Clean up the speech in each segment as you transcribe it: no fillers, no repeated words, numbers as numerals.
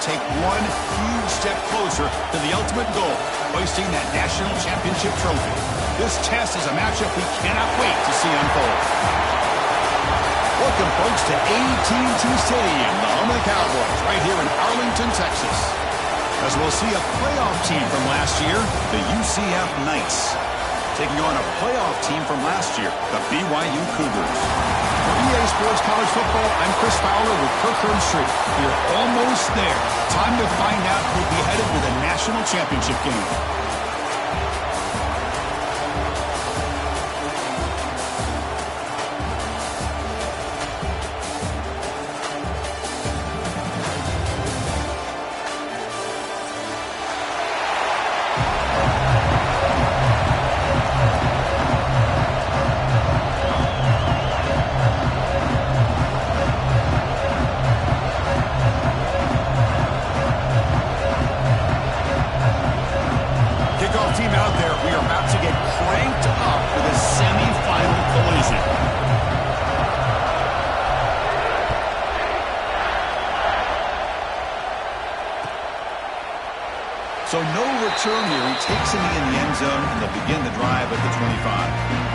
take one huge step closer to the ultimate goal, hoisting that national championship trophy. This test is a matchup we cannot wait to see unfold. Welcome, folks, to AT&T Stadium, the home of the Cowboys, right here in Arlington, Texas. As we'll see a playoff team from last year, the UCF Knights, taking on a playoff team from last year, the BYU Cougars. For EA Sports College Football, I'm Chris Fowler with Kirk Herbstreit. We're almost there. Time to find out who'll be headed to the national championship game. So no return here. He takes it in the end zone, and they'll begin the drive at the 25.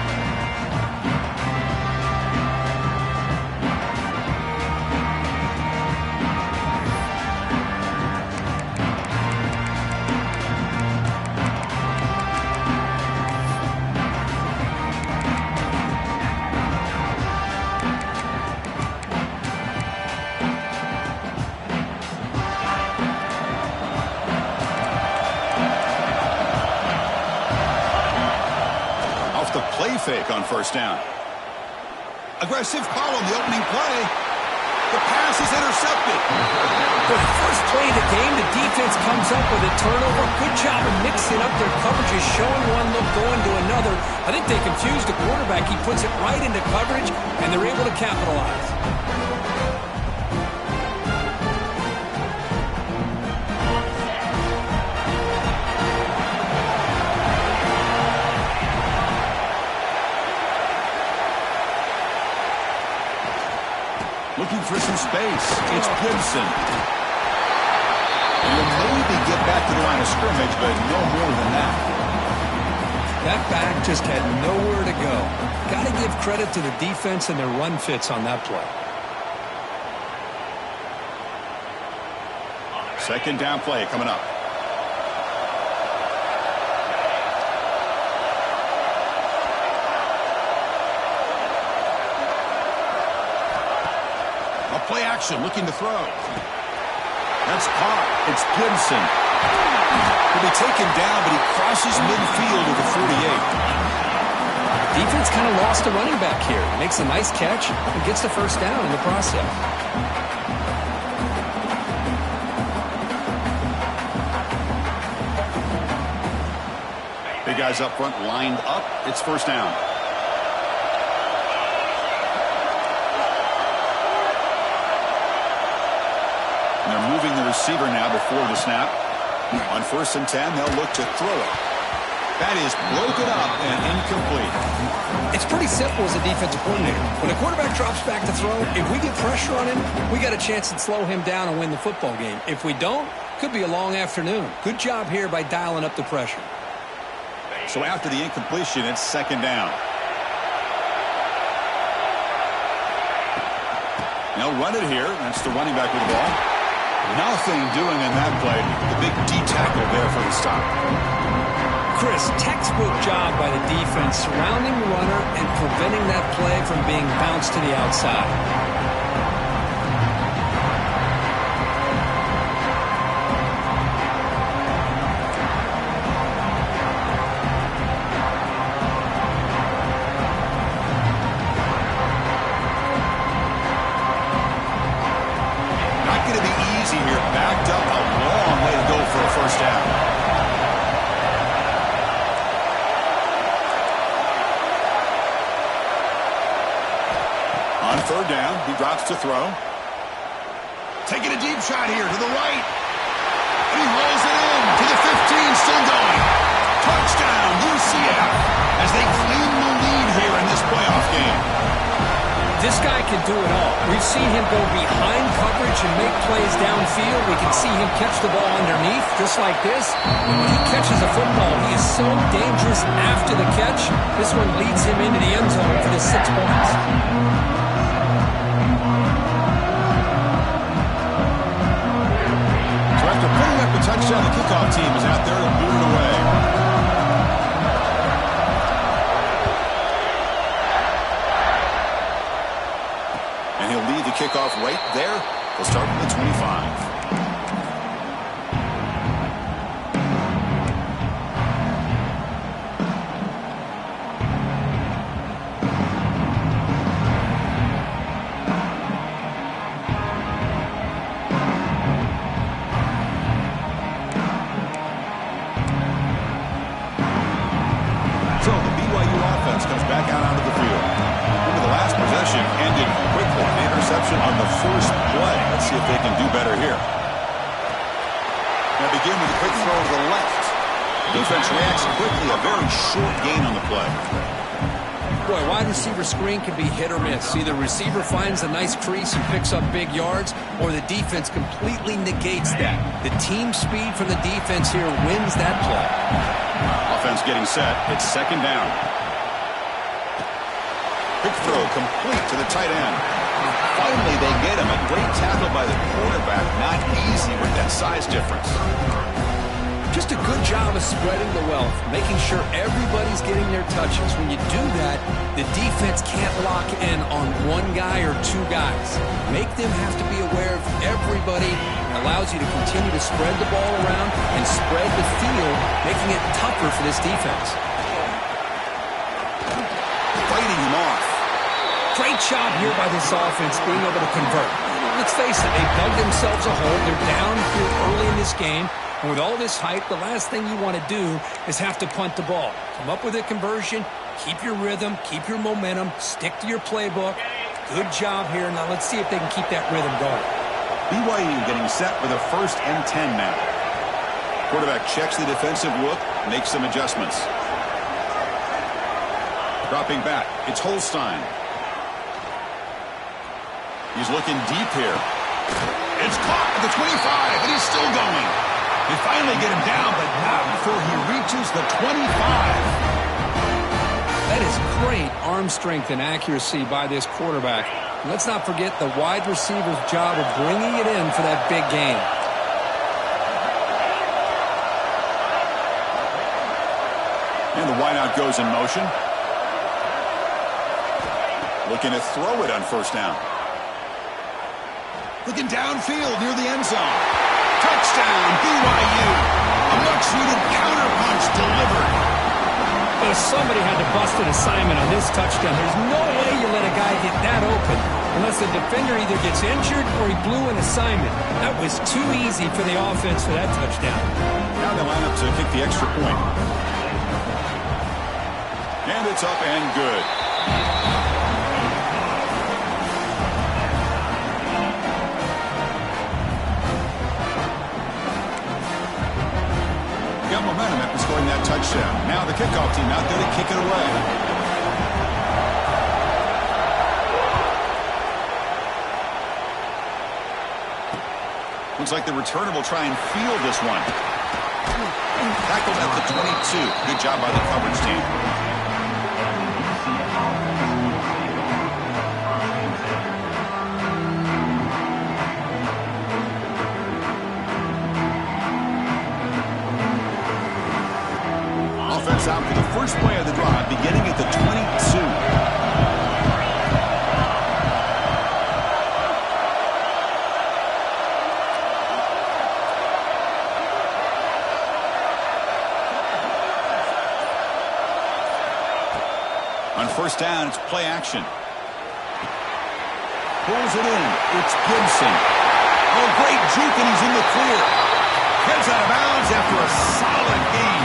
Fake on first down. Aggressive call on the opening play. The pass is intercepted. The first play of the game, the defense comes up with a turnover. Good job of mixing up their coverages, showing one look, going to another. I think they confused the quarterback. He puts it right into coverage, and they're able to capitalize. Looking for some space. It's Gibson. And will maybe get back to the line of scrimmage, but no more than that. That back just had nowhere to go. Got to give credit to the defense and their run fits on that play. Second down play coming up. Play action, looking to throw. That's caught. It's Gibson. He'll be taken down, but he crosses midfield at the 48. Defense kind of lost a running back here. Makes a nice catch and gets the first down in the process. Big guys up front lined up. It's first down. They're moving the receiver now before the snap. On 1st and 10, they'll look to throw it. That is broken up and incomplete. It's pretty simple as a defensive coordinator. When a quarterback drops back to throw, if we get pressure on him, we got a chance to slow him down and win the football game. If we don't, could be a long afternoon. Good job here by dialing up the pressure. So after the incompletion, it's second down. They'll run it here. That's the running back with the ball. Nothing doing in that play. The big D tackle there for the stop. Chris, textbook job by the defense surrounding the runner and preventing that play from being bounced to the outside. Third down, he drops to throw. Taking a deep shot here to the right. And he rolls it in to the 15, still going. Touchdown, UCF, as they claim the lead here in this playoff game. This guy can do it all. We've seen him go behind coverage and make plays downfield. We can see him catch the ball underneath, just like this. And when he catches a football, he is so dangerous after the catch. This one leads him into the end zone for the 6 points. So after putting up the touchdown, the kickoff team is out there to boot it away. Kickoff right there. We'll start from the 25. So the BYU offense comes back out onto the field. Remember, the last possession ended quickly. An interception on the first play. Let's see if they can do better here. Now begin with a quick throw to the left. Defense reacts quickly. A very short gain on the play. Boy, wide receiver screen can be hit or miss. Either receiver finds a nice crease and picks up big yards, or the defense completely negates that. The team speed from the defense here wins that play. Offense getting set. It's second down. Quick throw complete to the tight end. Finally, they get him. A great tackle by the quarterback. Not easy with that size difference. Just a good job of spreading the wealth, making sure everybody's getting their touches. When you do that, the defense can't lock in on one guy or two guys. Make them have to be aware of everybody. It allows you to continue to spread the ball around and spread the field, making it tougher for this defense. Fighting him off. Great job here by this offense being able to convert. Let's face it, they dug themselves a hole. They're down here early in this game. And with all this hype, the last thing you want to do is have to punt the ball. Come up with a conversion, keep your rhythm, keep your momentum, stick to your playbook. Good job here. Now let's see if they can keep that rhythm going. BYU getting set for the 1st and 10 now. Quarterback checks the defensive look, makes some adjustments. Dropping back, it's Holstein. He's looking deep here. It's caught at the 25, and he's still going. They finally get him down, but not before he reaches the 25. That is great arm strength and accuracy by this quarterback. And let's not forget the wide receiver's job of bringing it in for that big gain. And the wideout goes in motion. Looking to throw it on 1st down. Looking downfield near the end zone. Touchdown, BYU. A much-needed counterpunch delivered. Well, somebody had to bust an assignment on this touchdown. There's no way you let a guy get that open unless the defender either gets injured or he blew an assignment. That was too easy for the offense for that touchdown. Now they line up to kick the extra point. And it's up and good. Got momentum after scoring that touchdown. Now the kickoff team out there to kick it away. Looks like the returner will try and field this one. Tackled at the 22. Good job by the coverage team. Offense out for the first play of the drive, beginning at the 22. On 1st down, it's play action. Pulls it in. It's Gibson. Oh, great juke, and he's in the clear. Heads out of bounds after a solid gain.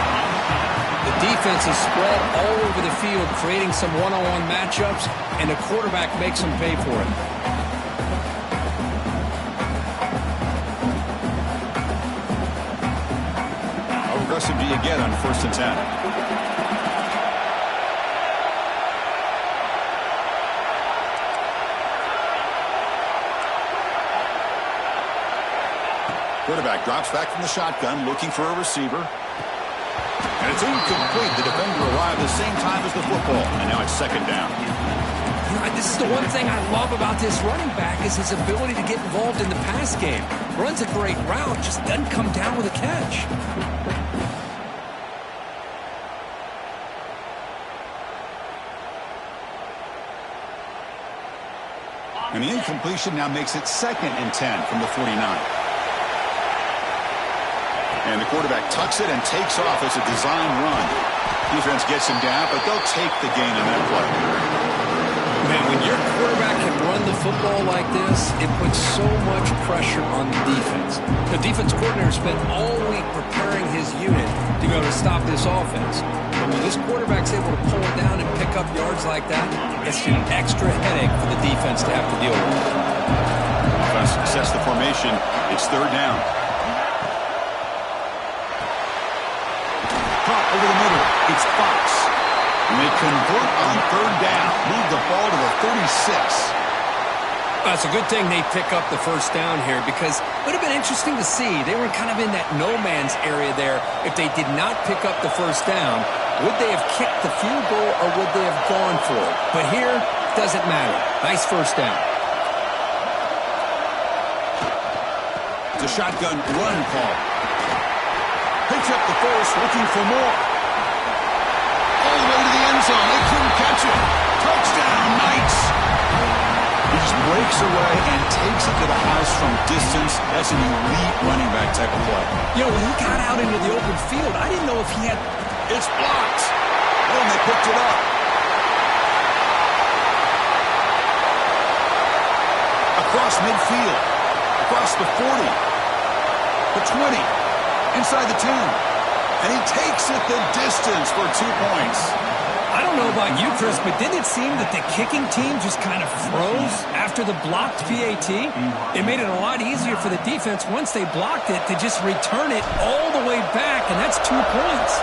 The defense is spread all over the field, creating some one-on-one matchups, and the quarterback makes them pay for it. How aggressive do you get on 1st and 10? Quarterback drops back from the shotgun, looking for a receiver. And it's incomplete. The defender arrived at the same time as the football. And now it's second down. This is the one thing I love about this running back is his ability to get involved in the pass game. Runs a great route, just doesn't come down with a catch. And the incompletion now makes it 2nd and 10 from the 49. And the quarterback tucks it and takes off as a design run. Defense gets him down, but they'll take the gain on that play. Man, when your quarterback can run the football like this, it puts so much pressure on the defense. The defense coordinator spent all week preparing his unit to go to stop this offense. But when this quarterback's able to pull it down and pick up yards like that, it's an extra headache for the defense to have to deal with. Offense sets the formation. It's third down. Caught over the middle. It's Fox. And they convert on third down. Move the ball to the 36. It's a good thing they pick up the first down here because it would have been interesting to see. They were kind of in that no man's area there. If they did not pick up the first down, would they have kicked the field goal or would they have gone for it? But here, it doesn't matter. Nice first down. It's a shotgun run call. Picks up the first, looking for more. All the way to the end zone. They couldn't catch it. Touchdown, Knights. He just breaks away and takes it to the house from distance. That's an elite running back type of play. You know, when he got out into the open field, I didn't know if he had... It's blocked. Oh, and they picked it up. Across midfield. Across the 40. The 20. Inside the 10. And he takes it the distance for 2 points. I don't know about you, Chris, but didn't it seem that the kicking team just kind of froze after the blocked PAT? It made it a lot easier for the defense once they blocked it to just return it all the way back, and that's 2 points.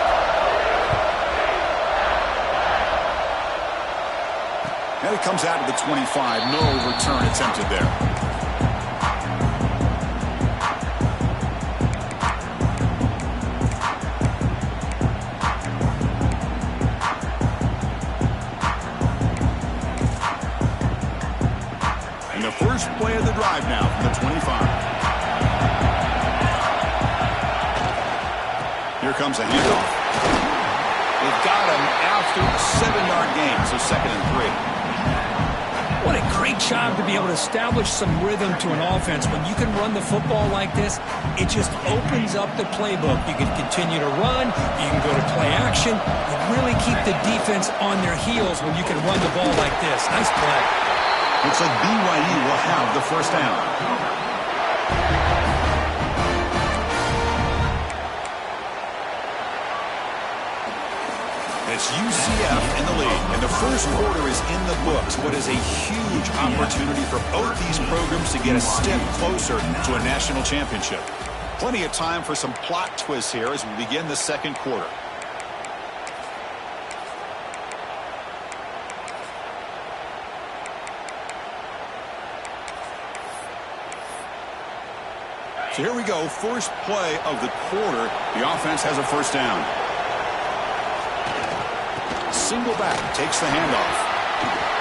And it comes out of the 25. No return attempted there. First play of the drive now from the 25. Here comes a handoff. They've got him after a 7-yard gain, so 2nd and 3. What a great job to be able to establish some rhythm to an offense. When you can run the football like this, it just opens up the playbook. You can continue to run. You can go to play action. You really keep the defense on their heels when you can run the ball like this. Nice play. Looks like BYU will have the first down. It's UCF in the lead, and the first quarter is in the books. What is a huge opportunity for both these programs to get a step closer to a national championship. Plenty of time for some plot twists here as we begin the second quarter. So here we go, first play of the quarter. The offense has a first down. Single back, takes the handoff.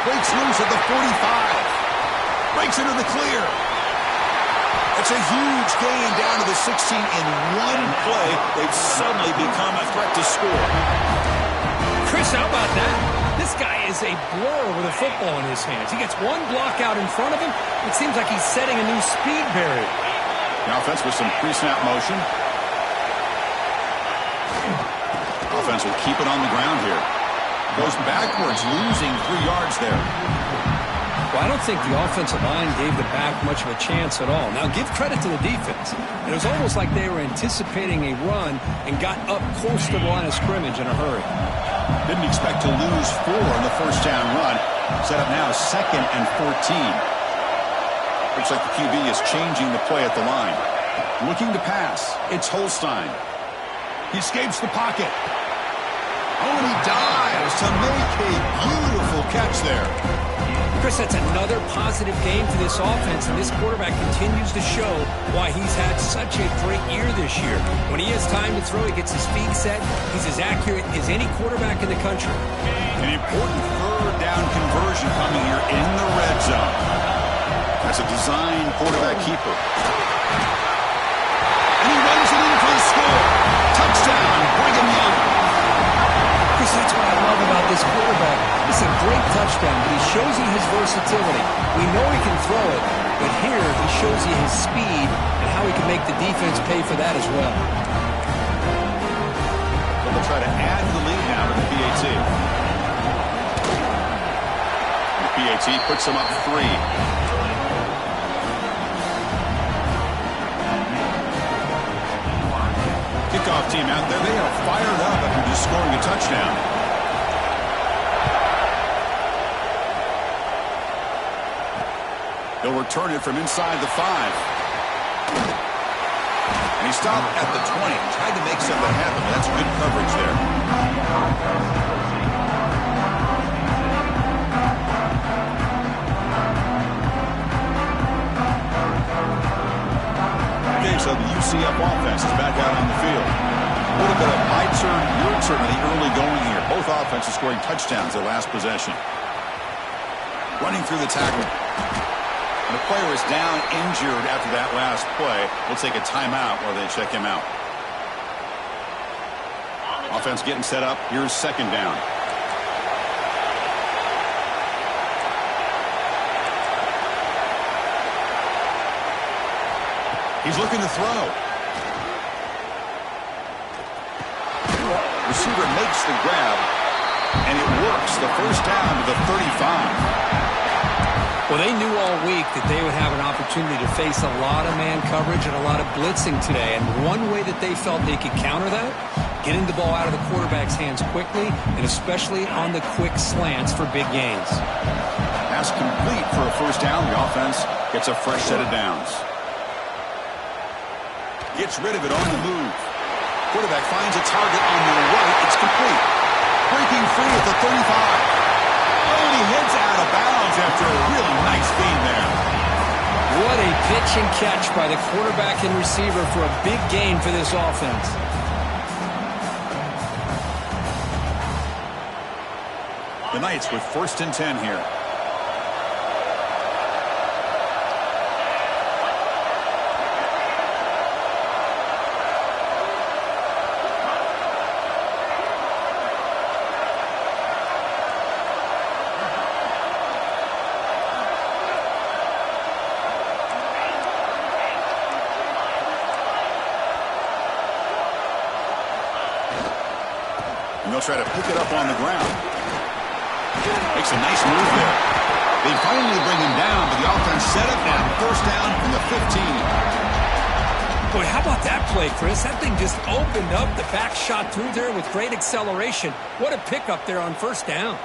Breaks loose at the 45. Breaks into the clear. It's a huge gain down to the 16 in one play. They've suddenly become a threat to score. Chris, how about that? This guy is a blur with a football in his hands. He gets one block out in front of him. It seems like he's setting a new speed barrier. The offense with some pre-snap motion. Offense will keep it on the ground here. Goes backwards, losing 3 yards there. Well, I don't think the offensive line gave the back much of a chance at all. Now, give credit to the defense. It was almost like they were anticipating a run and got up close to the line of scrimmage in a hurry. Didn't expect to lose 4 in the first down run. Set up now 2nd and 14. Looks like the QB is changing the play at the line. Looking to pass. It's Holstein. He escapes the pocket. Oh, and he dives to make a beautiful catch there. Chris, that's another positive game for this offense, and this quarterback continues to show why he's had such a great year this year. When he has time to throw, he gets his feet set. He's as accurate as any quarterback in the country. An important third down conversion coming here in the red zone. That's a design quarterback keeper. And he runs it in for the score. Touchdown, Brigham Young. Chris, that's what I love about this quarterback. It's a great touchdown, but he shows you his versatility. We know he can throw it, but here he shows you his speed and how he can make the defense pay for that as well. They'll try to add to the lead now with the PAT. The PAT puts them up 3. Kickoff team out there. They are fired up after just scoring a touchdown. They'll return it from inside the 5. And he stopped at the 20. Tried to make something happen, but that's good coverage there. Okay, so the UCF offense is back out on the field. A little bit of my turn, your turn in the early going here. Both offenses scoring touchdowns their last possession. Running through the tackle. And the player is down injured after that last play. We'll take a timeout while they check him out. Offense getting set up. Here's second down. He's looking to throw. Receiver makes the grab, and it works. The first down to the 35. Well, they knew all week that they would have an opportunity to face a lot of man coverage and a lot of blitzing today. And one way that they felt they could counter that, getting the ball out of the quarterback's hands quickly, and especially on the quick slants for big gains. Pass complete for a first down. The offense gets a fresh set of downs. Gets rid of it on the move. Quarterback finds a target on the right. It's complete. Breaking free at the 35. And he heads out of bounds after a really nice feed there. What a pitch and catch by the quarterback and receiver for a big gain for this offense. The Knights with 1st and 10 here. And they'll try to pick it up on the ground. Makes a nice move there. They finally bring him down, but the offense set up now. First down from the 15. Boy, how about that play, Chris? That thing just opened up. The back shot through there with great acceleration. What a pickup there on first down.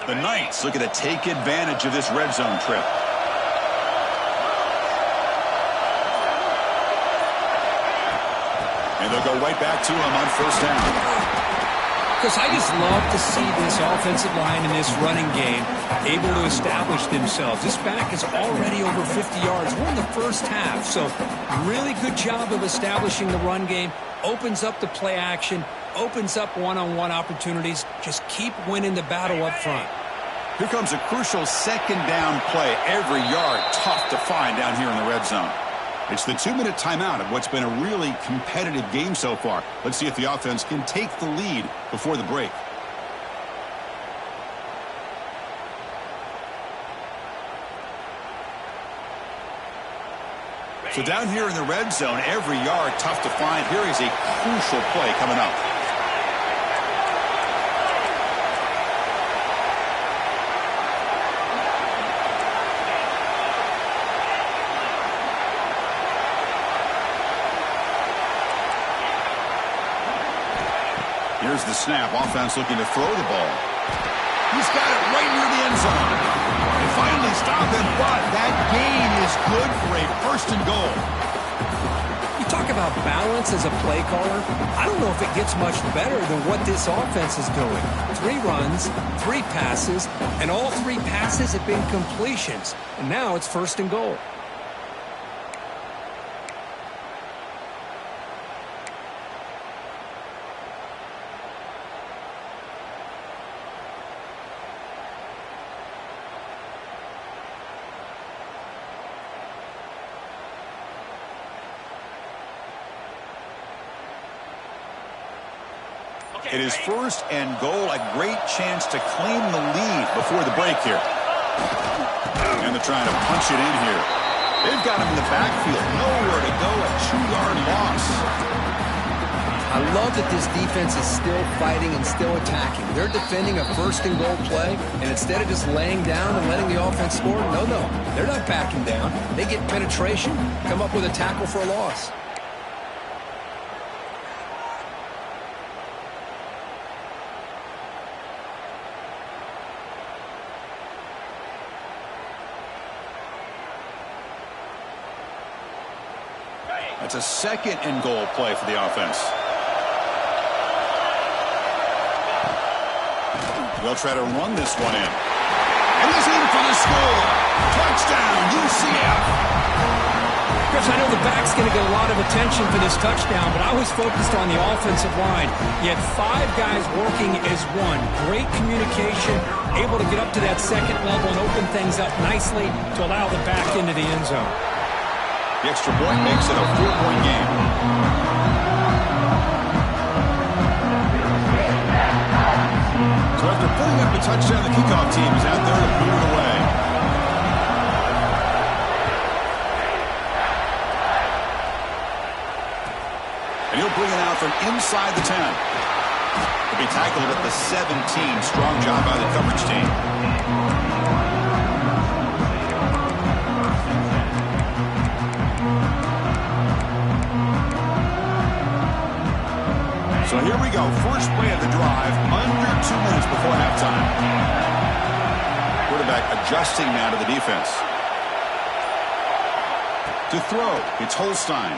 The Knights looking to take advantage of this red zone trip. And they'll go right back to him on first down. Because I just love to see this offensive line in this running game able to establish themselves. This back is already over 50 yards. We're in the first half, so really good job of establishing the run game. Opens up the play action, opens up one-on-one opportunities. Just keep winning the battle up front. Here comes a crucial second down play. Every yard tough to find down here in the red zone. It's the 2-minute timeout of what's been a really competitive game so far. Let's see if the offense can take the lead before the break. So down here in the red zone, every yard tough to find. Here is a crucial play coming up. Here's the snap. Offense looking to throw the ball. He's got it right near the end zone. They finally stop him, but that gain is good for a first and goal. You talk about balance as a play caller. I don't know if it gets much better than what this offense is doing. 3 runs, 3 passes, and all 3 passes have been completions. And now it's first and goal. It is first and goal, a great chance to claim the lead before the break here. And they're trying to punch it in here. They've got him in the backfield. Nowhere to go, a 2-yard loss. I love that this defense is still fighting and still attacking. They're defending a first and goal play, and instead of just laying down and letting the offense score, no, they're not backing down. They get penetration, come up with a tackle for a loss. That's a second and goal play for the offense. They'll try to run this one in. And he's in for the score. Touchdown, UCF. Chris, I know the back's going to get a lot of attention for this touchdown, but I was focused on the offensive line. You had 5 guys working as one. Great communication, able to get up to that second level and open things up nicely to allow the back into the end zone. The extra point makes it a 4-point game. So after putting up a touchdown, the kickoff team is out there to boot it away. And he'll bring it out from inside the 10. He'll be tackled at the 17. Strong job by the coverage team. So here we go. First play of the drive, under 2 minutes before halftime. Quarterback adjusting now to the defense. To throw, it's Holstein.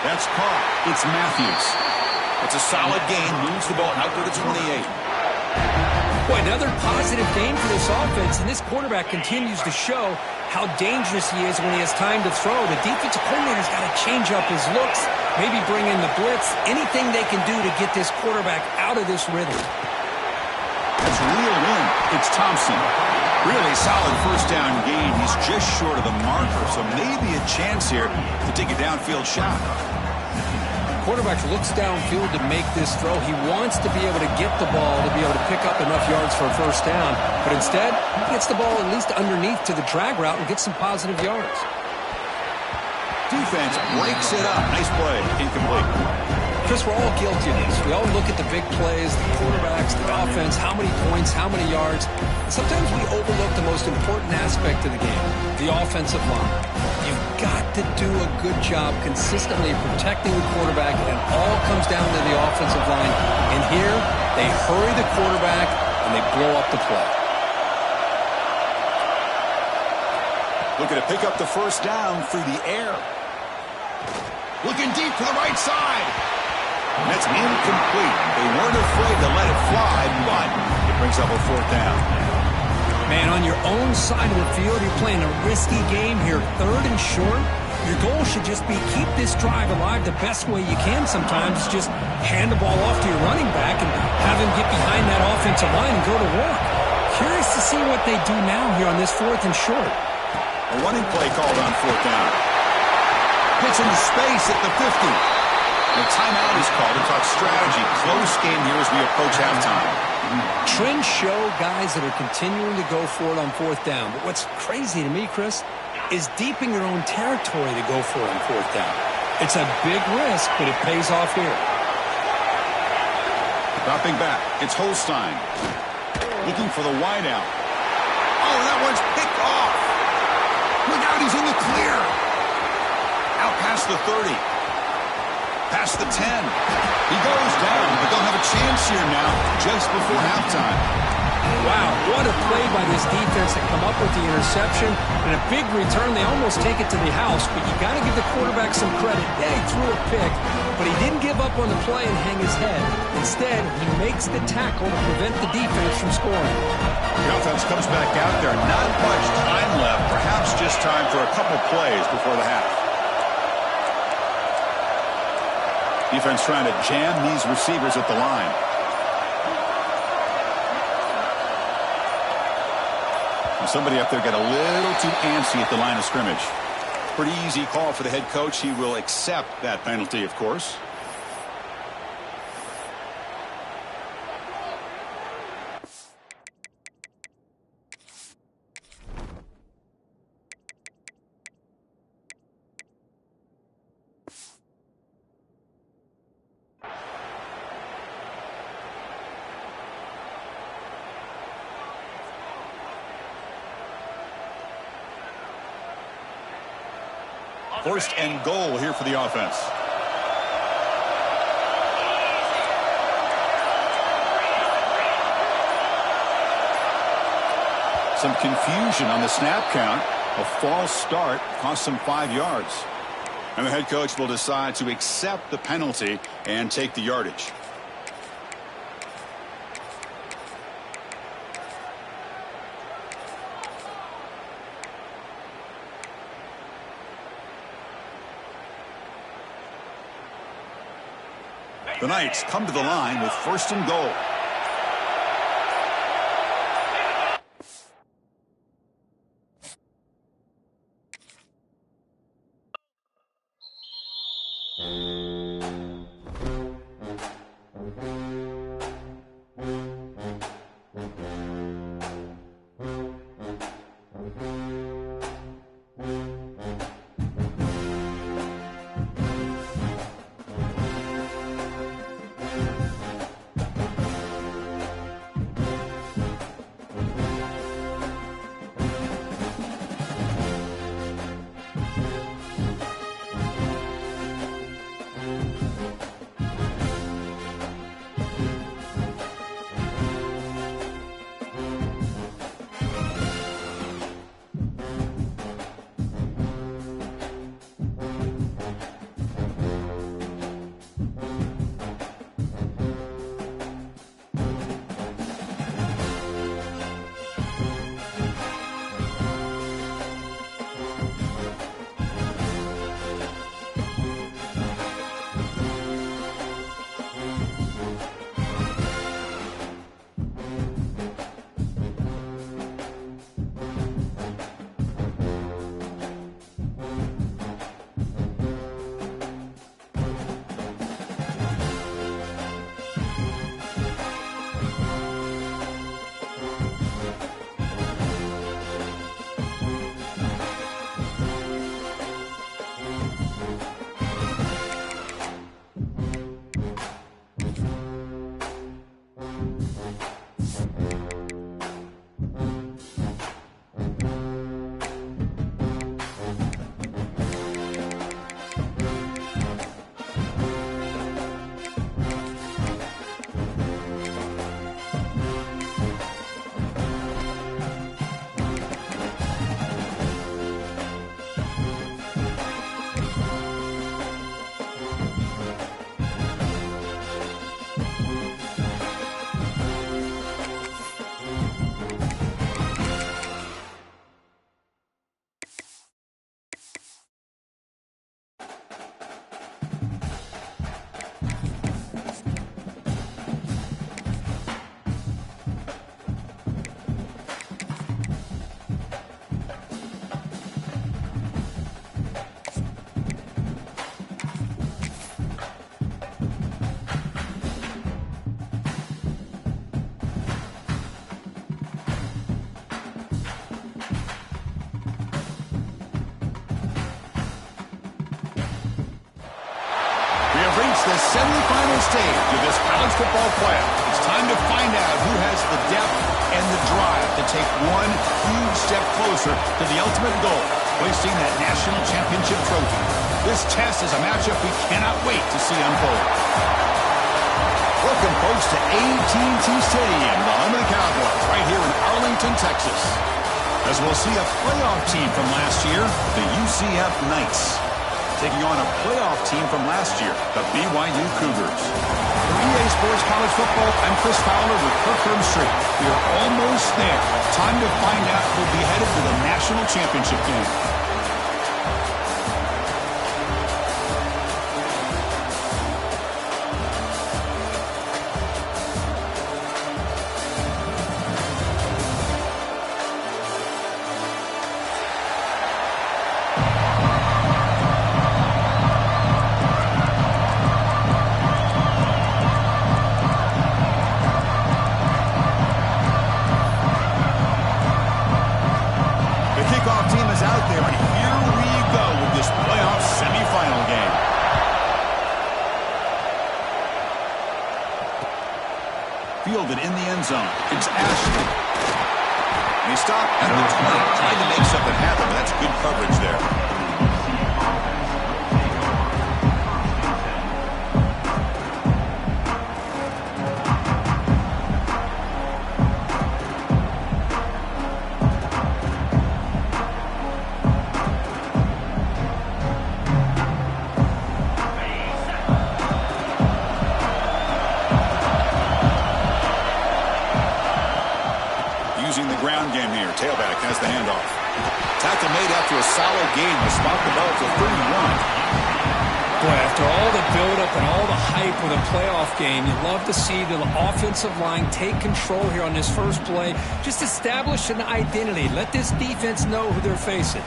That's caught. It's Matthews. It's a solid gain. Moves the ball out to the 28. Boy, another positive game for this offense, and this quarterback continues to show how dangerous he is when he has time to throw. The defensive coordinator's got to change up his looks, maybe bring in the blitz, anything they can do to get this quarterback out of this rhythm. That's reeled in. It's Thompson. Really solid first down gain. He's just short of the marker, so maybe a chance here to take a downfield shot. Quarterback looks downfield to make this throw. He wants to be able to get the ball to be able to pick up enough yards for a first down, but instead he gets the ball at least underneath to the drag route and gets some positive yards. Defense breaks it up. Nice play. Incomplete. Chris, we're all guilty of this. We all look at the big plays, the quarterbacks, the offense, how many points, how many yards. And sometimes we overlook the most important aspect of the game, the offensive line. You've got to do a good job consistently protecting the quarterback, and it all comes down to the offensive line. And here, they hurry the quarterback, and they blow up the play. Looking to pick up the first down through the air. Looking deep to the right side. And that's incomplete. They weren't afraid to let it fly, but it brings up a 4th down. Man, on your own side of the field, you're playing a risky game here. 3rd and short. Your goal should just be keep this drive alive the best way you can sometimes. Just hand the ball off to your running back and have him get behind that offensive line and go to work. Curious to see what they do now here on this 4th and short. A running play called on 4th down. Gets into space at the 50. The timeout is called to talk strategy. Close game here as we approach halftime. Trends show guys that are continuing to go for it on 4th down. But what's crazy to me, Chris, is deep in your own territory to go for it on 4th down. It's a big risk, but it pays off here. Dropping back, it's Holstein. Looking for the wideout. Oh, that one's picked off. Look out, he's in the clear. Out past the 30. Past the 10. He goes down, but they'll have a chance here now just before halftime. Wow, what a play by this defense to come up with the interception. And a big return. They almost take it to the house, but you got to give the quarterback some credit. Yeah, he threw a pick, but he didn't give up on the play and hang his head. Instead, he makes the tackle to prevent the defense from scoring. The offense comes back out there. Not much time left. Perhaps just time for a couple plays before the half. Defense trying to jam these receivers at the line. And somebody up there got a little too antsy at the line of scrimmage. Pretty easy call for the head coach. He will accept that penalty, of course. First and goal here for the offense. Some confusion on the snap count. A false start cost them 5 yards. And the head coach will decide to accept the penalty and take the yardage. The Knights come to the line with first and goal. The semifinal stage of this college football playoff. It's time to find out who has the depth and the drive to take one huge step closer to the ultimate goal, hoisting that national championship trophy. This test is a matchup we cannot wait to see unfold. Welcome, folks, to AT&T Stadium, the home of the Cowboys, right here in Arlington, Texas. As we'll see a playoff team from last year, the UCF Knights, taking on a playoff team from last year, the BYU Cougars. For EA Sports College Football, I'm Chris Fowler with Kirkland Street. We are almost there. Time to find out who'll be headed to the national championship game. Fielded in the end zone. It's Ashley. And he stopped at the 20, trying to make something happen, but that's good coverage there. Using the ground game here. Tailback has the handoff. Tackle made after a solid gain. They spot the ball to 31. Boy, after all the buildup and all the hype with a playoff game, you love to see the offensive line take control here on this first play. Just establish an identity. Let this defense know who they're facing.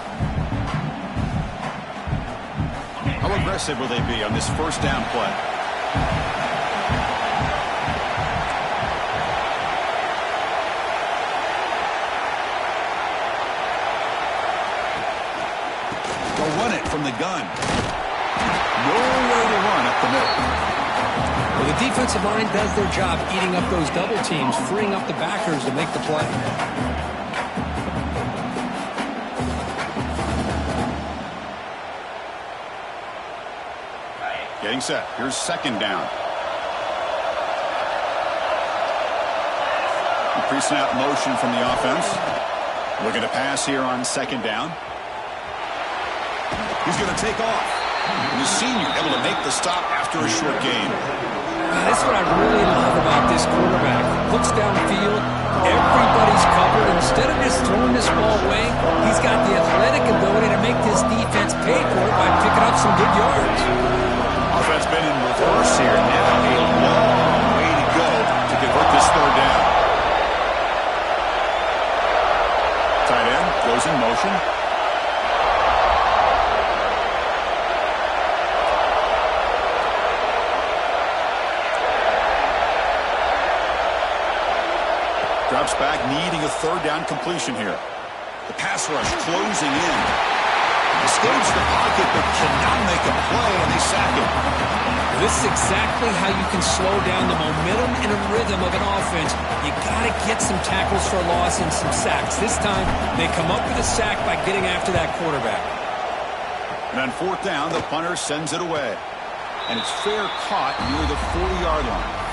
How aggressive will they be on this first down play? Run it from the gun. Nowhere to run up the middle. Well, the defensive line does their job eating up those double teams, freeing up the backers to make the play. Getting set. Here's second down. Pre-snap motion from the offense. Looking to pass here on second down. He's going to take off. And the senior able to make the stop after a short gain. That's what I really love about this quarterback. Looks downfield. Everybody's covered. Instead of just throwing this ball away, he's got the athletic ability to make this defense pay for it by picking up some good yards. Offense been in reverse here. Now a long way to go to convert this third down. Tight end goes in motion. Drops back, needing a third down completion here. The pass rush closing in. Escapes the pocket, but cannot make a play, and they sack him. This is exactly how you can slow down the momentum and a rhythm of an offense. You got to get some tackles for a loss and some sacks. This time, they come up with a sack by getting after that quarterback. And on fourth down, the punter sends it away. And it's fair caught near the 40-yard line.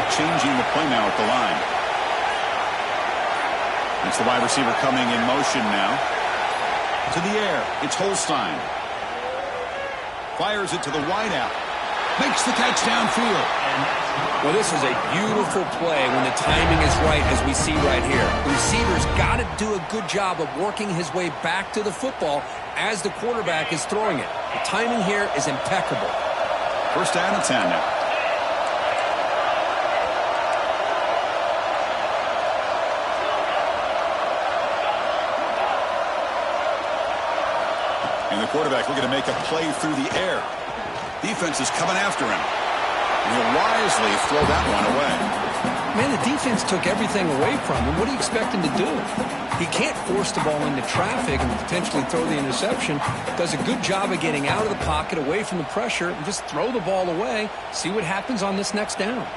Changing the play now at the line. It's the wide receiver coming in motion now. To the air. It's Holstein. Fires it to the wideout. Makes the catch downfield. Well, this is a beautiful play when the timing is right, as we see right here. The receiver's got to do a good job of working his way back to the football as the quarterback is throwing it. The timing here is impeccable. First down and 10 now. And the quarterback looking to make a play through the air. Defense is coming after him. And he'll wisely throw that one away. Man, the defense took everything away from him. What do you expect him to do? He can't force the ball into traffic and potentially throw the interception. Does a good job of getting out of the pocket, away from the pressure, and just throw the ball away. See what happens on this next down.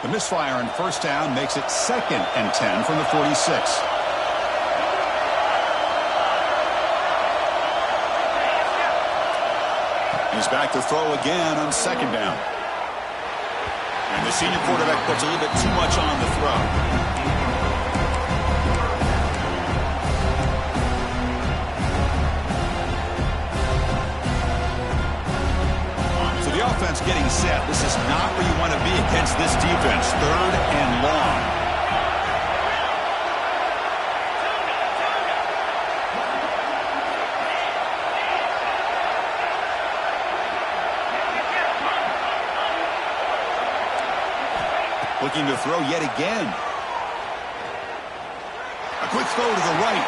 The misfire on first down makes it 2nd and 10 from the 46. He's back to throw again on 2nd down. And the senior quarterback puts a little bit too much on the throw. So the offense getting set. This is not where you want to be against this defense. 3rd and long. Looking to throw yet again. A quick throw to the right.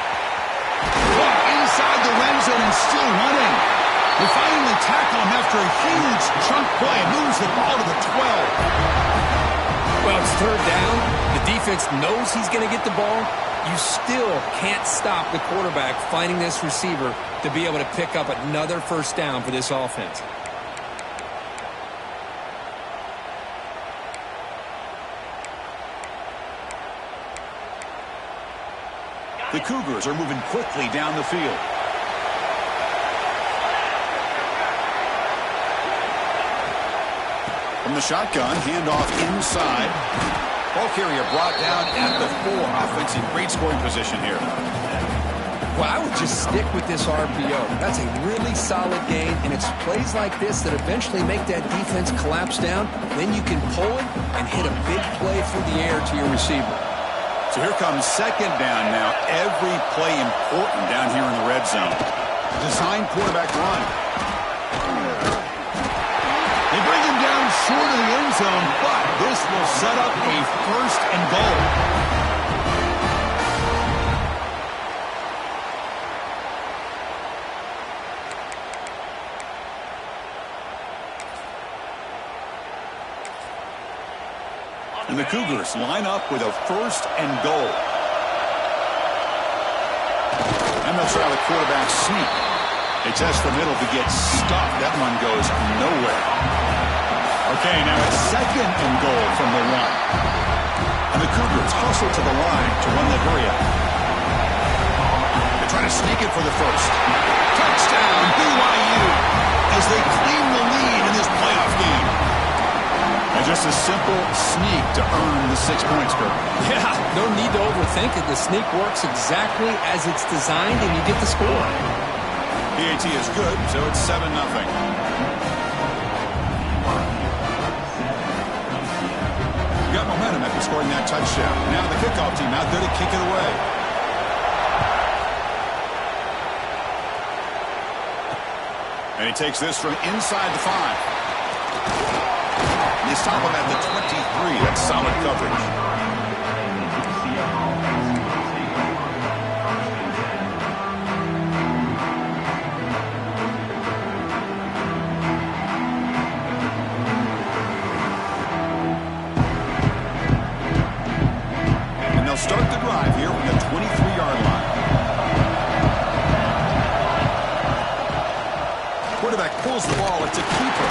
Inside the red zone and still running. They finally tackle him after a huge chunk play. Moves the ball to the 12. Well, it's 3rd down. The defense knows he's going to get the ball. You still can't stop the quarterback finding this receiver to be able to pick up another first down for this offense. The Cougars are moving quickly down the field. From the shotgun, handoff inside. Ball carrier brought down at the 4. Offense in great scoring position here. Well, I would just stick with this RPO. That's a really solid game, and it's plays like this that eventually make that defense collapse down. Then you can pull it and hit a big play through the air to your receiver. So here comes 2nd down now. Every play important down here in the red zone. Design quarterback run. They bring him down short of the end zone, but this will set up a 1st and goal. And the Cougars line up with a 1st and goal. And they'll try the quarterback sneak. They test the middle to get stuffed. That run goes nowhere. Okay, now it's 2nd and goal from the 1. And the Cougars hustle to the line to run the hurry up. They try to sneak it for the 1st. Touchdown, BYU, as they claim the lead in this playoff game. And just a simple sneak to earn the 6 points, Kirk. Yeah, no need to overthink it. The sneak works exactly as it's designed, and you get the score. PAT is good, so it's 7-0. You got momentum after scoring that touchdown. Now the kickoff team out there to kick it away. And he takes this from inside the 5. They stop him at the 23. That's solid coverage. And they'll start the drive here from the 23-yard line. Quarterback pulls the ball. It's a keeper.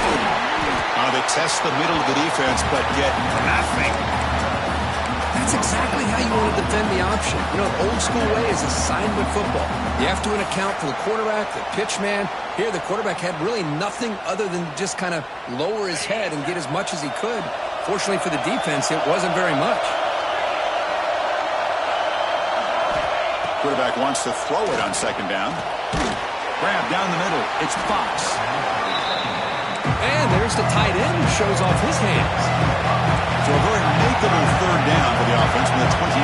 They test the middle of the defense, but get nothing. That's exactly how you want to defend the option. You know, old school way is assignment football. You have to account for the quarterback, the pitch man. Here, the quarterback had really nothing other than just kind of lower his head and get as much as he could. Fortunately for the defense, it wasn't very much. Quarterback wants to throw it on 2nd down. Grab down the middle. It's Fox. And there's the tight end who shows off his hands. So a very makeable 3rd down for the offense from the 29.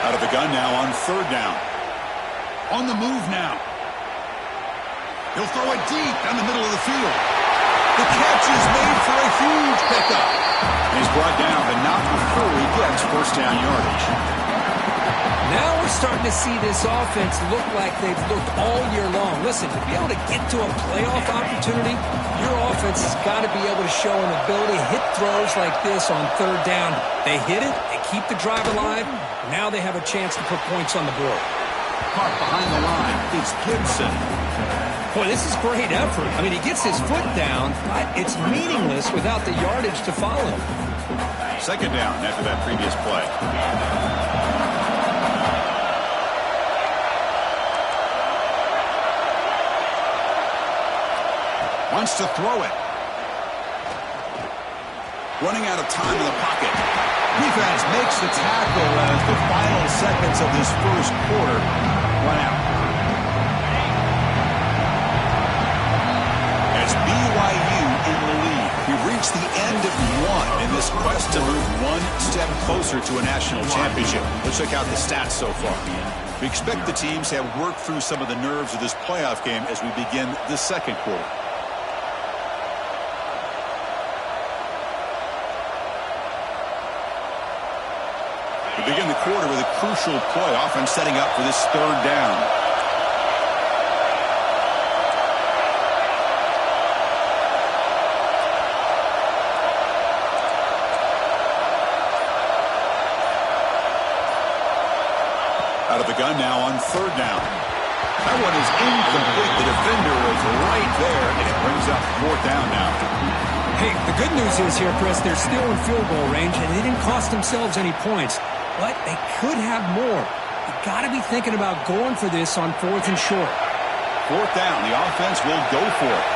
Out of the gun now on 3rd down. On the move now. He'll throw it deep down the middle of the field. The catch is made for a huge pickup. He's brought down, but not before he gets 1st down yardage. Now we're starting to see this offense look like they've looked all year long. Listen, to be able to get to a playoff opportunity, your offense has got to be able to show an ability to hit throws like this on third down. They hit it, they keep the drive alive. Now they have a chance to put points on the board. Park behind the line. It's Gibson. Boy, this is great effort. I mean, he gets his foot down, but it's meaningless without the yardage to follow. Second down after that previous play. Wants to throw it. Running out of time in the pocket. Defense makes the tackle as the final seconds of this first quarter run out. As BYU in the lead, we've reached the end of one in this quest to move one step closer to a national championship. Let's check out the stats so far. We expect the teams to have worked through some of the nerves of this playoff game as we begin the second quarter. We begin the quarter with a crucial play, often setting up for this third down. Out of the gun now on third down. That one is incomplete. The defender was right there, and it brings up fourth down now. Hey, the good news is here, Chris, they're still in field goal range, and they didn't cost themselves any points. But they could have more. You got to be thinking about going for this on fourth and short. Fourth down. The offense will go for it.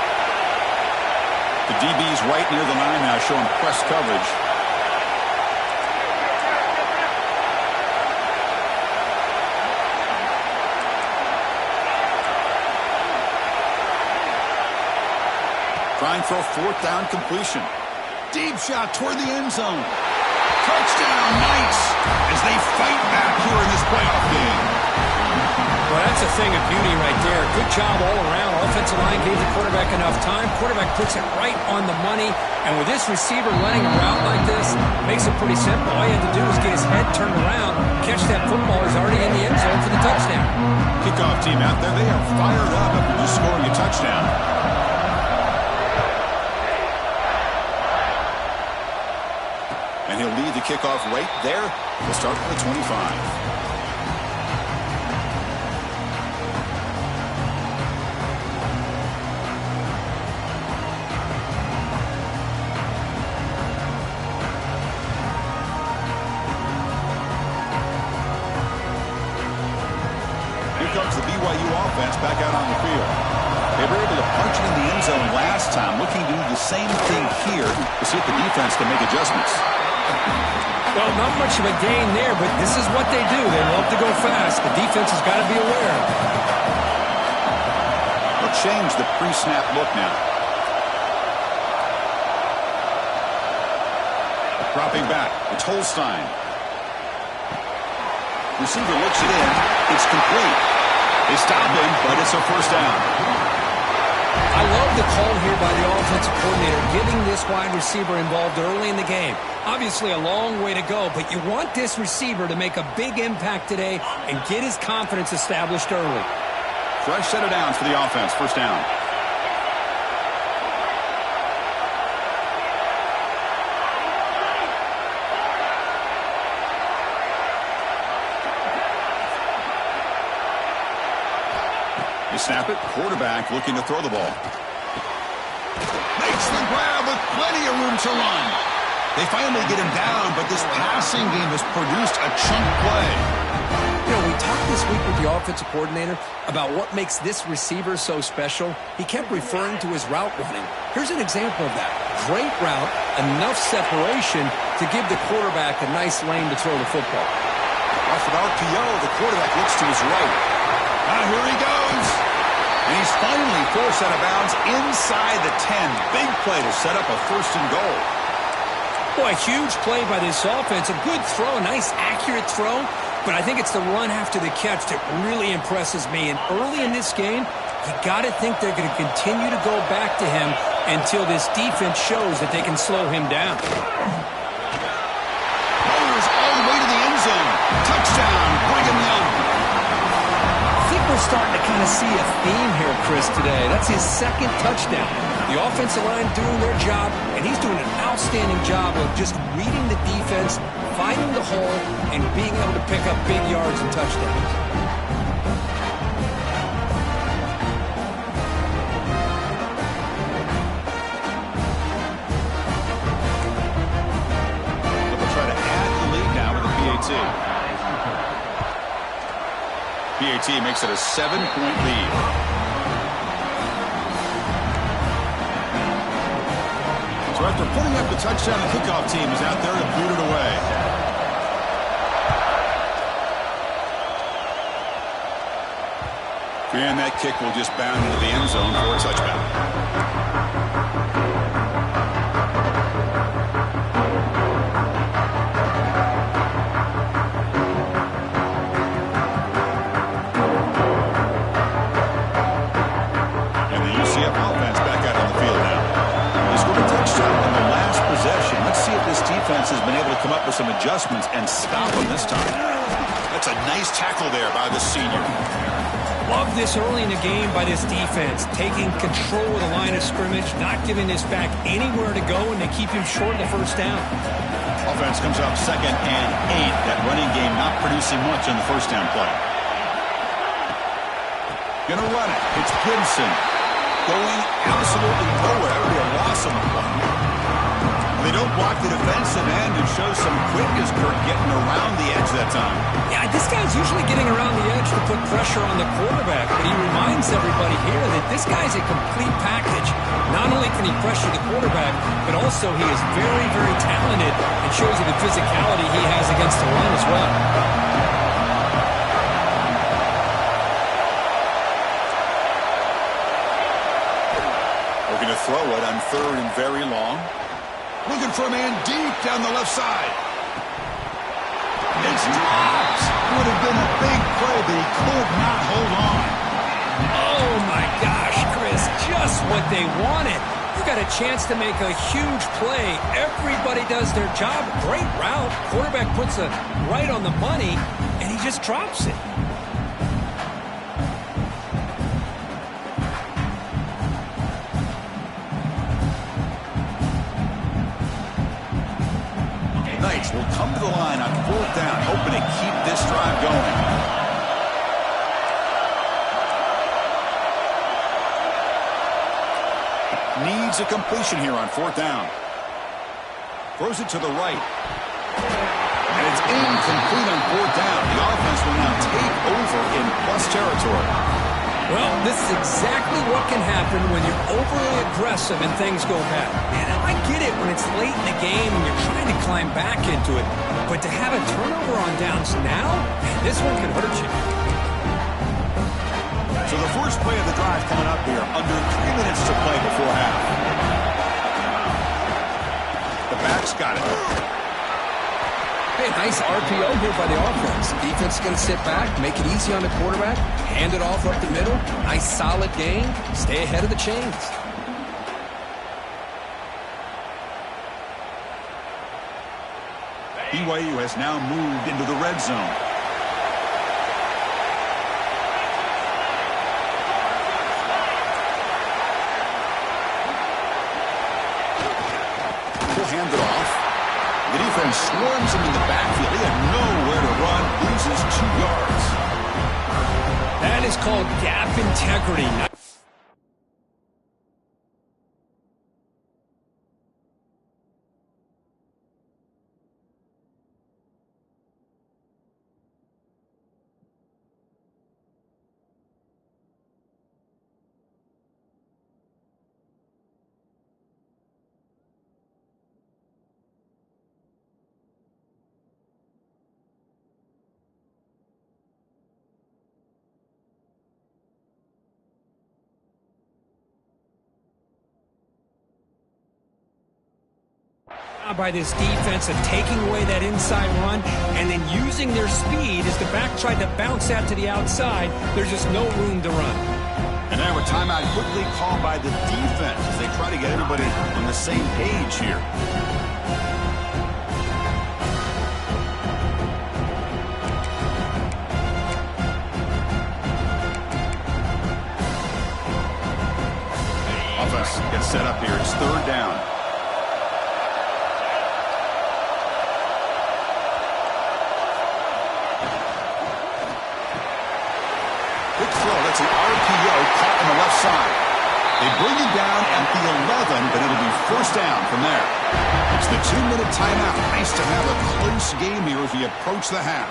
The DB's right near the line now, showing press coverage. Trying for a fourth down completion. Deep shot toward the end zone. Touchdown, Knights, as they fight back here in this playoff game. Well, that's a thing of beauty right there. Good job all around. Offensive line gave the quarterback enough time. Quarterback puts it right on the money. And with this receiver running a route like this, makes it pretty simple. All you have to do is get his head turned around, catch that football. He's already in the end zone for the touchdown. Kickoff team out there, they are fired up after just scoring a touchdown. And he'll lead the kickoff right there. We'll start with the 25. Here comes the BYU offense back out on the field. They were able to punch it in the end zone last time, looking to do the same thing here to see if the defense can make adjustments. Well, not much of a gain there, but this is what they do. They love to go fast. The defense has got to be aware. They'll change the pre-snap look now. Dropping back. It's Holstein. Receiver looks it in. It's complete. They stop him, but it's a first down. I love the call here by the offensive coordinator, getting this wide receiver involved early in the game. Obviously a long way to go, but you want this receiver to make a big impact today and get his confidence established early. Fresh set of downs for the offense. First down. They snap it. Quarterback looking to throw the ball. Makes the grab with plenty of room to run. They finally get him down, but this passing game has produced a chunk play. You know, we talked this week with the offensive coordinator about what makes this receiver so special. He kept referring to his route running. Here's an example of that. Great route, enough separation to give the quarterback a nice lane to throw the football. Off an RPO, the quarterback looks to his right. Now here he goes. And he's finally forced out of bounds inside the 10. Big play to set up a first and goal. Boy, huge play by this offense. A good throw, a nice accurate throw. But I think it's the run after the catch that really impresses me. And early in this game, you got to think they're going to continue to go back to him until this defense shows that they can slow him down. Bowers all the way to the end zone. Touchdown. Brigham starting to kind of see a theme here, Chris, today. That's his second touchdown. The offensive line doing their job, and he's doing an outstanding job of just reading the defense, finding the hole, and being able to pick up big yards and touchdowns. PAT makes it a 7-point lead. So after putting up the touchdown, the kickoff team is out there to boot it away. And that kick will just bound into the end zone for a touchdown. Defense has been able to come up with some adjustments and stop them this time. That's a nice tackle there by the senior. Love this early in the game by this defense, taking control of the line of scrimmage, not giving this back anywhere to go, and they keep him short of the first down. Offense comes up 2nd and 8. That running game not producing much on the first down play. Gonna run it. It's Gibson going absolutely nowhere. That would be a loss on the play. They don't block the defensive end and show some quickness, Kirk, getting around the edge that time. Yeah, this guy's usually getting around the edge to put pressure on the quarterback, but he reminds everybody here that this guy's a complete package. Not only can he pressure the quarterback, but also he is very, very talented and shows you the physicality he has against the run as well. Looking to throw it on 3rd and very long. Looking for a man deep down the left side. It's dropped. Would have been a big play, but he could not hold on. Oh, my gosh, Chris, just what they wanted. You got a chance to make a huge play. Everybody does their job. Great route. Quarterback puts it right on the money, and he just drops it. Knights will come to the line on 4th down, hoping to keep this drive going. Needs a completion here on 4th down. Throws it to the right. And it's incomplete on 4th down. The offense will now take over in plus territory. Well, this is exactly what can happen when you're overly aggressive and things go bad. And I get it when it's late in the game and you're trying to climb back into it. But to have a turnover on downs now, this one could hurt you. So the first play of the drive coming up here, under 3 minutes to play before half. The back's got it. Hey, nice RPO here by the offense. Defense is going to sit back, make it easy on the quarterback, hand it off up the middle. Nice solid game. Stay ahead of the chains. BYU has now moved into the red zone. He'll hand it off. The defense swarms him in the backfield. He had nowhere to run. Loses 2 yards. That is called gap integrity. By this defense of taking away that inside run and then using their speed as the back tried to bounce out to the outside. There's just no room to run. And now a timeout quickly called by the defense as they try to get everybody on the same page here. get set up here. It's third down. Quick throw. That's an RPO caught on the left side. They bring it down at the 11, but it'll be first down from there. It's the 2-minute timeout. Nice to have a close game here as we approach the half.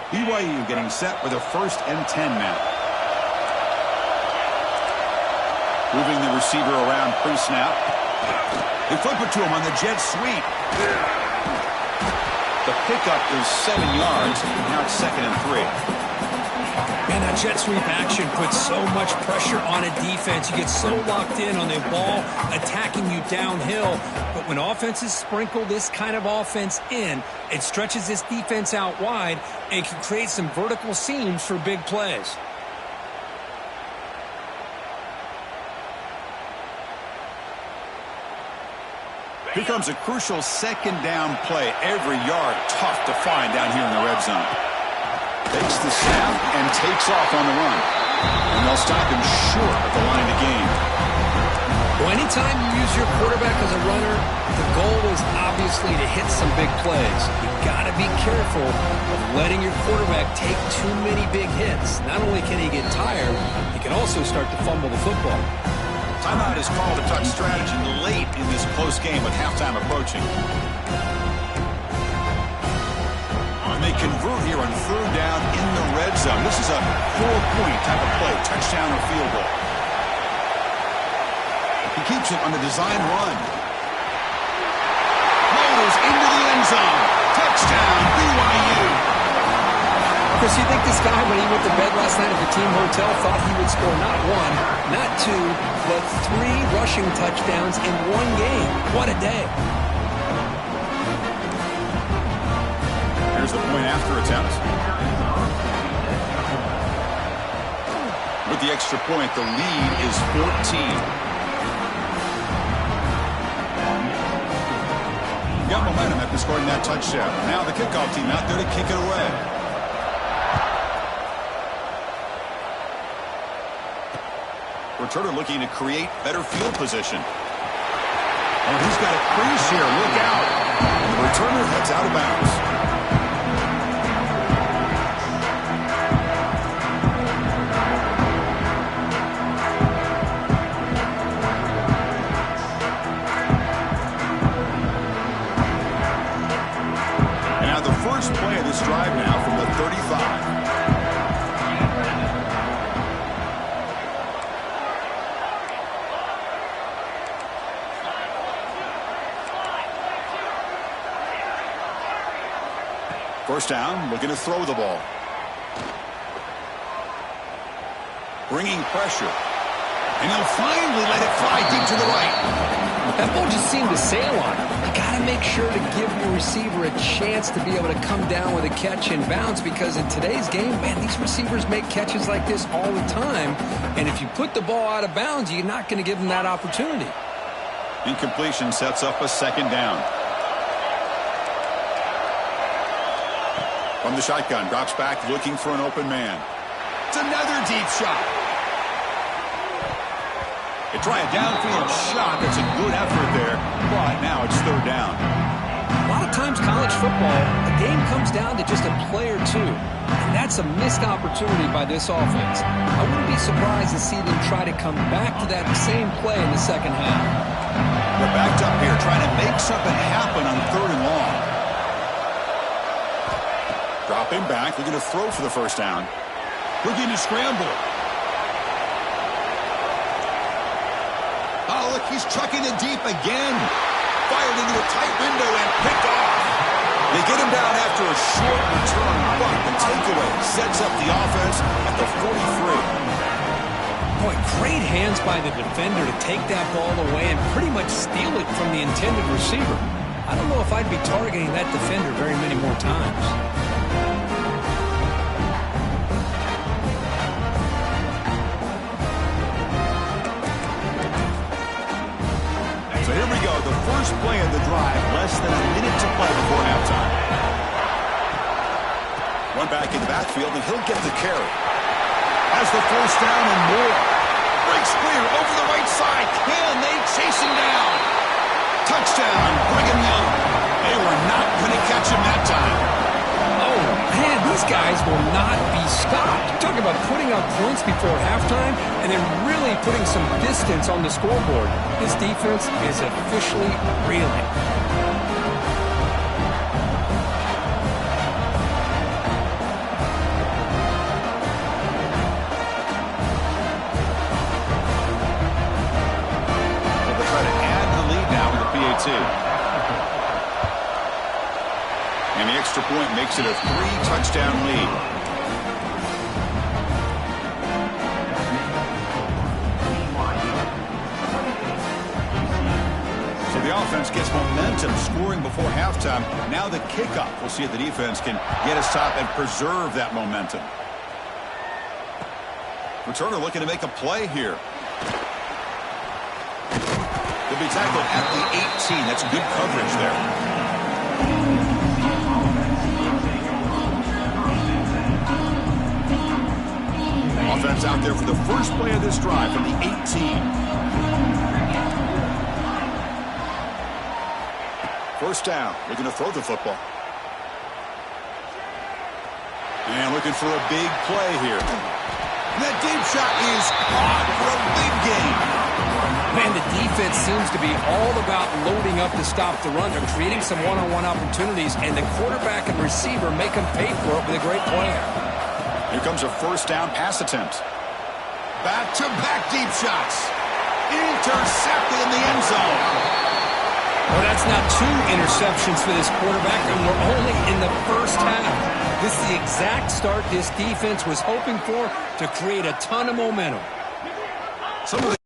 BYU getting set with a 1st and 10 now. Moving the receiver around pre-snap. They flip it to him on the jet sweep. The pickup is 7 yards. Now it's 2nd and 3. Man, that jet sweep action puts so much pressure on a defense. You get so locked in on the ball attacking you downhill. But when offenses sprinkle this kind of offense in, it stretches this defense out wide and can create some vertical seams for big plays. Here comes a crucial 2nd down play. Every yard tough to find down here in the red zone. Takes the snap and takes off on the run. And they'll stop him short at the line of game. Well, anytime you use your quarterback as a runner, the goal is obviously to hit some big plays. You've got to be careful of letting your quarterback take too many big hits. Not only can he get tired, he can also start to fumble the football. Timeout is called to touch strategy late in this close game with halftime approaching. And they convert here on 3rd down in the red zone. This is a 4-point type of play, touchdown or field goal. He keeps it on the design run. Motors into the end zone. Touchdown, BYU. Chris, you think this guy, when he went to bed last night at the team hotel, thought he would score not 1, not 2, but 3 rushing touchdowns in 1 game? What a day. Here's the point after attempt. With the extra point, the lead is 14. Got momentum after scoring that touchdown. Now the kickoff team out there to kick it away. Returner looking to create better field position. Oh, he's got a crease here. Look out. And the returner heads out of bounds. And the first play of this drive now from the 35. First down, looking to throw the ball. Bringing pressure. And he'll finally let it fly deep to the right. That ball just seemed to sail on him. You got to make sure to give your receiver a chance to be able to come down with a catch and bounce, because in today's game, man, these receivers make catches like this all the time. And if you put the ball out of bounds, you're not going to give them that opportunity. Incompletion sets up a 2nd down. From the shotgun, drops back looking for an open man. It's another deep shot. They try a downfield shot. That's a good effort there, but now it's 3rd down. A lot of times college football, the game comes down to just a play or two, and that's a missed opportunity by this offense. I wouldn't be surprised to see them try to come back to that same play in the 2nd half. They're backed up here trying to make something happen on 3rd and long. Dropping back, looking to throw for the first down. Looking to scramble. Oh, look, he's trucking it deep again. Fired into a tight window and picked off. They get him down after a short return, but the takeaway sets up the offense at the 43. Boy, great hands by the defender to take that ball away and pretty much steal it from the intended receiver. I don't know if I'd be targeting that defender very many more times. So here we go, the first play of the drive, less than a minute to play before halftime. One back in the backfield, and he'll get the carry. Has the first down and more. Breaks clear over the right side. Can they chase him down? Touchdown, Brigham Young. They were not going to catch him that time. Oh, man, these guys will not be stopped. Talk about putting up points before halftime and then really putting some distance on the scoreboard. This defense is officially reeling. They'll try to add the lead now with the PAT. And the extra point makes it a 3-touchdown lead. So the offense gets momentum scoring before halftime. Now the kickoff. We'll see if the defense can get a stop and preserve that momentum. Returner looking to make a play here. They'll be tackled at the 18. That's good coverage there. Offense out there for the first play of this drive from the 18. First down, looking to throw the football. And looking for a big play here. That deep shot is caught for a big gain. Man, the defense seems to be all about loading up to stop the run. They're creating some one-on-one opportunities, and the quarterback and receiver make them pay for it with a great play. Here comes a first down pass attempt. Back-to-back deep shots. Intercepted in the end zone. Well, that's not 2 interceptions for this quarterback, and we're only in the first half. This is the exact start this defense was hoping for to create a ton of momentum. Some of the